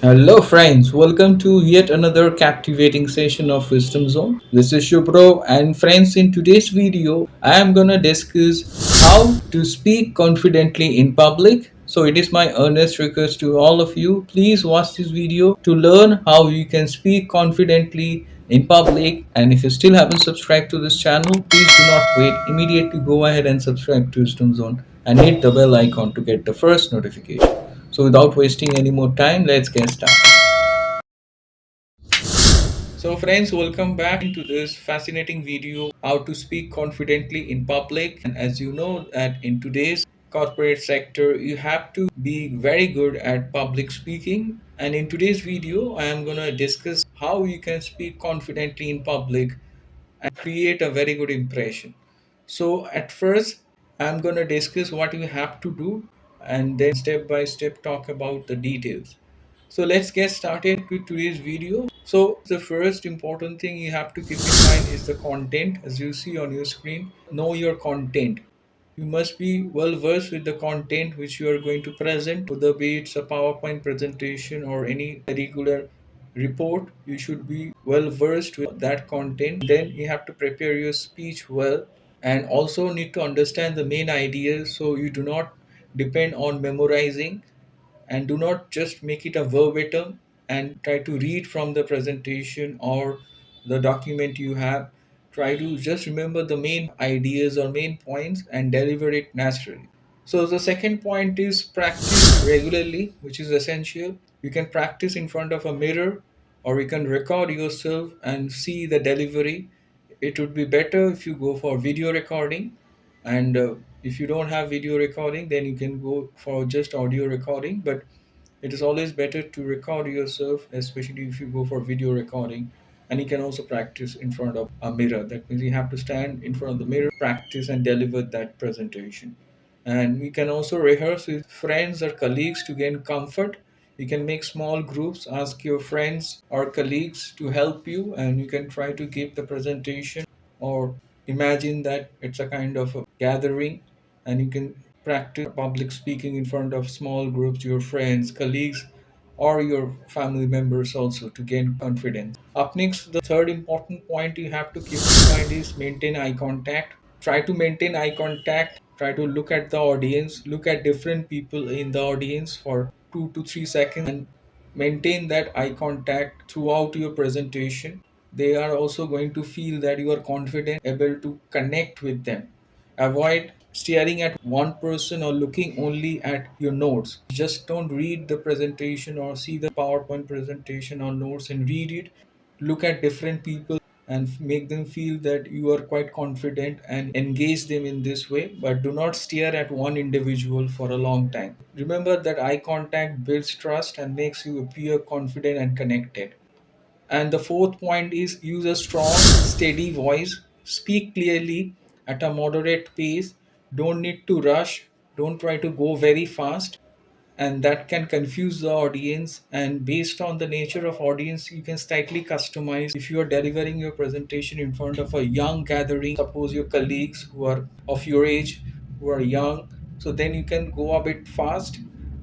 Hello, friends. Welcome to yet another captivating session of Wisdom Zone. This is Shubro, and friends, in today's video, I am gonna discuss how to speak confidently in public. So, it is my earnest request to all of you, please watch this video to learn how you can speak confidently in public. And if you still haven't subscribed to this channel, please do not wait. Immediately go ahead and subscribe to Wisdom Zone and hit the bell icon to get the first notification. So without wasting any more time, let's get started. So friends, welcome back into this fascinating video, how to speak confidently in public. And as you know that in today's corporate sector, you have to be very good at public speaking. And in today's video, I am going to discuss how you can speak confidently in public and create a very good impression. So at first, I'm going to discuss what you have to do and then step by step talk about the details. So let's get started with today's video. So the first important thing you have to keep in mind is the content. As you see on your screen, know your content. You must be well versed with the content which you are going to present, whether be it's a PowerPoint presentation or any regular report. You should be well versed with that content. Then you have to prepare your speech well and also need to understand the main ideas so you do not depend on memorizing, and do not just make it a verbatim and try to read from the presentation or the document you have. Try to just remember the main ideas or main points and deliver it naturally. So the second point is practice regularly, which is essential. You can practice in front of a mirror or you can record yourself and see the delivery. It would be better if you go for video recording, and if you don't have video recording, then you can go for just audio recording. But it is always better to record yourself, especially if you go for video recording. And you can also practice in front of a mirror. That means you have to stand in front of the mirror, practice and deliver that presentation. And we can also rehearse with friends or colleagues to gain comfort. You can make small groups, ask your friends or colleagues to help you, and you can try to give the presentation, or imagine that it's a kind of a gathering, and you can practice public speaking in front of small groups, your friends, colleagues, or your family members also, to gain confidence. Up next, the third important point you have to keep in mind is maintain eye contact. Try to maintain eye contact, try to look at the audience, look at different people in the audience for 2 to 3 seconds, and maintain that eye contact throughout your presentation. They are also going to feel that you are confident, able to connect with them. Avoid staring at one person or looking only at your notes. Just don't read the presentation or see the PowerPoint presentation or notes and read it. Look at different people and make them feel that you are quite confident and engage them in this way, but do not stare at one individual for a long time. Remember that eye contact builds trust and makes you appear confident and connected. And the fourth point is use a strong, steady voice. Speak clearly at a moderate pace. Don't need to rush. Don't try to go very fast, and that can confuse the audience. And based on the nature of audience, you can slightly customize. If you are delivering your presentation in front of a young gathering, suppose your colleagues who are of your age, who are young, so then you can go a bit fast.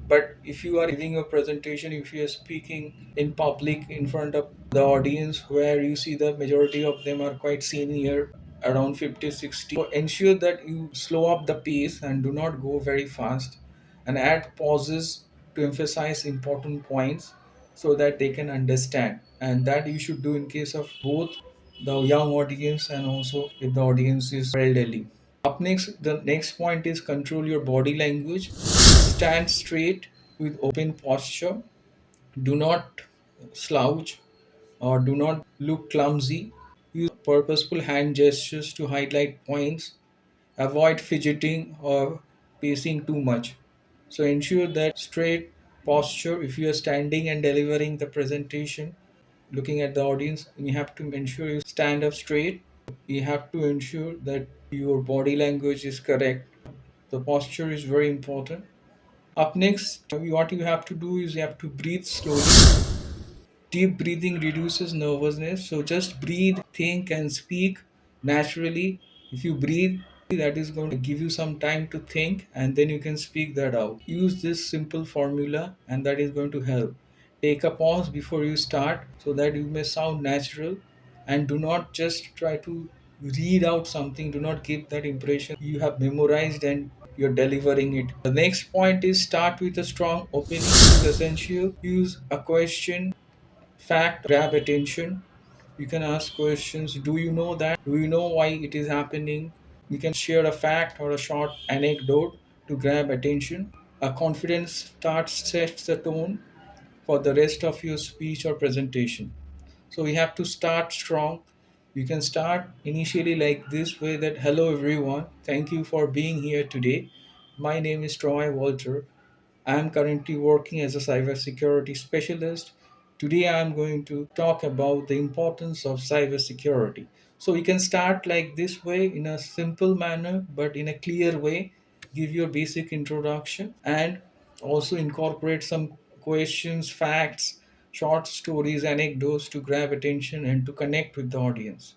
But if you are giving a presentation, if you are speaking in public in front of the audience where you see the majority of them are quite senior, around 50, 60, so ensure that you slow up the pace and do not go very fast, and add pauses to emphasize important points so that they can understand. And that you should do in case of both the young audience and also if the audience is elderly. Up next, the next point is control your body language. Stand straight with open posture. Do not slouch or do not look clumsy. Use purposeful hand gestures to highlight points. Avoid fidgeting or pacing too much. So ensure that straight posture. If you are standing and delivering the presentation, looking at the audience, you have to ensure you stand up straight. You have to ensure that your body language is correct. The posture is very important. Up next, what you have to do is you have to breathe slowly. Deep breathing reduces nervousness. So just breathe, think, and speak naturally. If you breathe, that is going to give you some time to think, and then you can speak that out. Use this simple formula, and that is going to help. Take a pause before you start so that you may sound natural, and do not just try to read out something. Do not give that impression you have memorized and you're delivering it. The next point is start with a strong opening. This is essential. Use a question, fact, grab attention. You can ask questions. Do you know that? Do you know why it is happening? You can share a fact or a short anecdote to grab attention. A confidence start sets the tone for the rest of your speech or presentation. So we have to start strong. You can start initially like this way, that hello everyone, thank you for being here today. My name is Troy Walter. I am currently working as a cybersecurity specialist. Today I am going to talk about the importance of cybersecurity. So we can start like this way in a simple manner but in a clear way. Give your basic introduction and also incorporate some questions, facts, short stories, anecdotes to grab attention and to connect with the audience.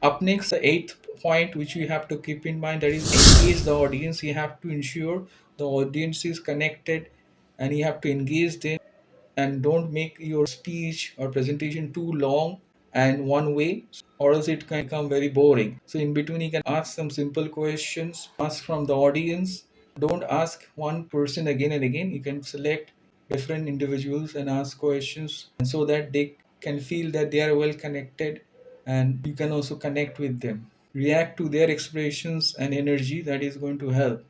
Up next, the eighth point which you have to keep in mind, that is engage the audience. You have to ensure the audience is connected and you have to engage them, and don't make your speech or presentation too long and one way, or else it can become very boring. So in between you can ask some simple questions, ask from the audience. Don't ask one person again and again. You can select different individuals and ask questions, and so that they can feel that they are well connected and you can also connect with them. React to their expressions and energy. That is going to help.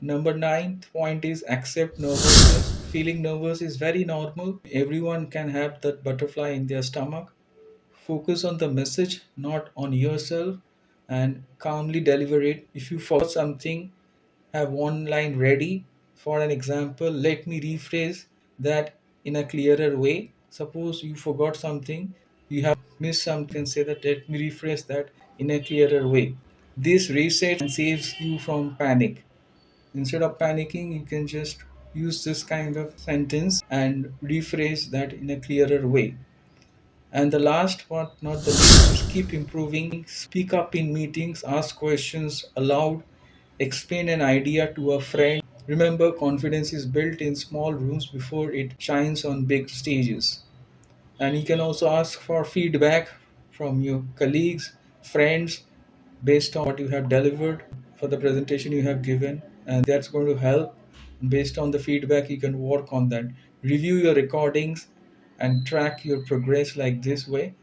Number ninth point is accept nervousness. Feeling nervous is very normal. Everyone can have that butterfly in their stomach. Focus on the message, not on yourself, and calmly deliver it. If you forgot something, have one line ready. For an example, let me rephrase that in a clearer way. Suppose you forgot something, you have missed something, say that let me rephrase that in a clearer way. This resets and saves you from panic. Instead of panicking, you can just use this kind of sentence and rephrase that in a clearer way. And the last but not the least is keep improving. Speak up in meetings, ask questions aloud, explain an idea to a friend. Remember, confidence is built in small rooms before it shines on big stages. And you can also ask for feedback from your colleagues, friends, based on what you have delivered for the presentation you have given, and that's going to help. Based on the feedback, you can work on that. Review your recordings and track your progress like this way,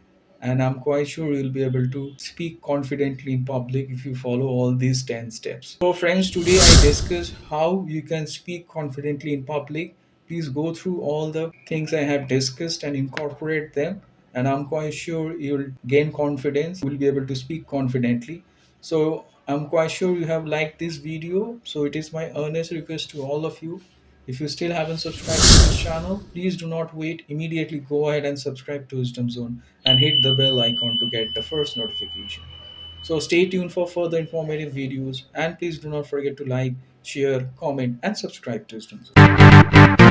and I'm quite sure you'll be able to speak confidently in public if you follow all these 10 steps. So friends, today I discussed how you can speak confidently in public. Please go through all the things I have discussed and incorporate them, and I'm quite sure you'll gain confidence. You'll be able to speak confidently. So I'm quite sure you have liked this video. So it is my earnest request to all of you. If you still haven't subscribed to this channel, please do not wait. Immediately go ahead and subscribe to Wisdom Zone and hit the bell icon to get the first notification. So stay tuned for further informative videos, and please do not forget to like, share, comment, and subscribe to Wisdom Zone.